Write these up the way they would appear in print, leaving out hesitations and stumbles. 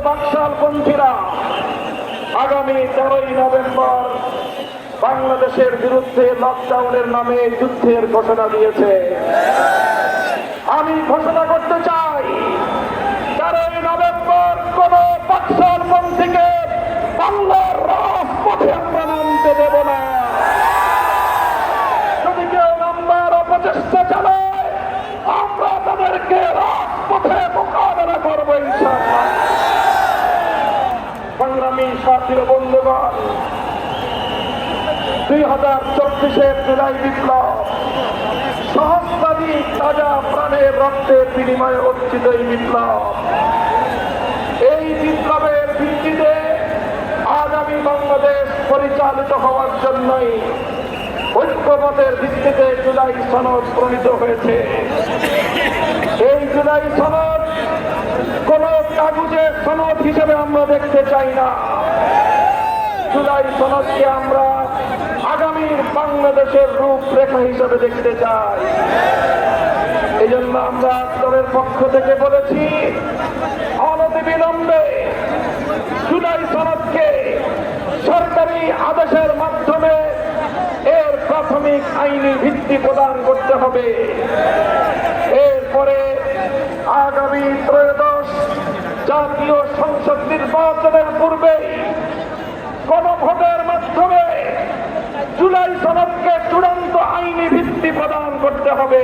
বাকশালপন্থীরা আগামী 13ই নভেম্বর বাংলাদেশের বিরুদ্ধে লকডাউনের নামে যুদ্ধের ঘোষণা দিয়েছে। আমি ঘোষণা করতে চাই 13ই নভেম্বর কোন বাকশালপন্থীকে বাংলার রাজপথে আমরা নামতে দেব না। যদি কেউ নামবার অপচেষ্টা চালায় আমরা তাদেরকে রাজপথে মোকাবেলা করবো ইনশাআল্লাহ। সংগ্রামী সাথী ও বন্ধুগণ, 2024-এর জুলাই বিপ্লব সহস্রাধিক তাজা প্রাণের রক্তের বিনিময়ে অর্জিত এই বিপ্লব। এই বিপ্লবের ভিত্তিতে আগামী বাংলাদেশ পরিচালিত হওয়ার জন্যই ঐক্যমতের ভিত্তিতে জুলাই সনদ প্রণীত হয়েছে। এই জুলাই সনদ কোন কাগজের সনদ হিসেবে আমরা দেখতে চাই না। জুলাই সনদকে আমরা আগামীর বাংলাদেশের রূপরেখা হিসেবে দেখতে চাই। এই জন্য আমরা দলের পক্ষ থেকে বলেছি, অনতিবিলম্বে জুলাই সনদকে সরকারি আদেশের মাধ্যমে এর প্রাথমিক আইনি ভিত্তি প্রদান করতে হবে। এরপরে আগামী ত্রয়োদশ জাতীয় সংসদ নির্বাচনের পূর্বে গণভোটের মাধ্যমে জুলাই সনদকে চূড়ান্ত আইনি ভিত্তি প্রদান করতে হবে।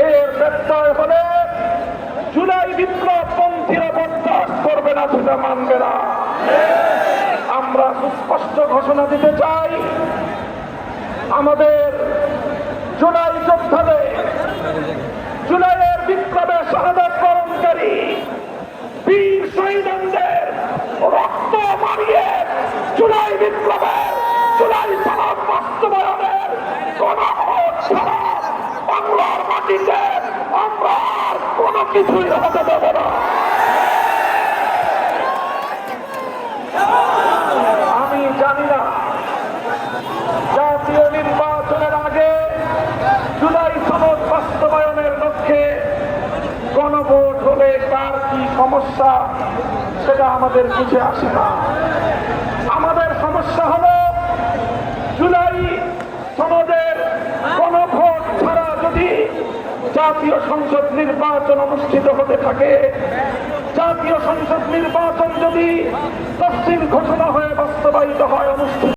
এর ব্যত্যয় হলে জুলাই বিপ্লব পন্থীরা বরদাস্ত করবে না, সেটা মানবে না। আমরা সুস্পষ্ট ঘোষণা দিতে চাই, আমাদের জুলাই যোদ্ধাদের, জুলাইয়ের বিপ্লবে শাহাদাত বরণকারী বীর শহীদদের রক্ত মারিয়ে জুলাই বিপ্লবের, জুলাই সনদ বাস্তবায়নের গণভোট ছাড়া বাংলার মাটিতে আমরা আর কোনো কিছুই হতে দেব না। আমি জানি না জাতীয় নির্বাচনের আগে জুলাই সনদ বাস্তবায়নের লক্ষ্যে গণভোট হলে কার কি সমস্যা, সেটা আমাদের বুঝে আসে না। আমাদের সমস্যা হলো জুলাই সনদের গণভোট ছাড়া যদি জাতীয় সংসদ নির্বাচন অনুষ্ঠিত হতে থাকে, জাতীয় সংসদ নির্বাচন যদি তফসিল ঘোষণা হয়ে বাস্তবায়িত হয়, অনুষ্ঠিত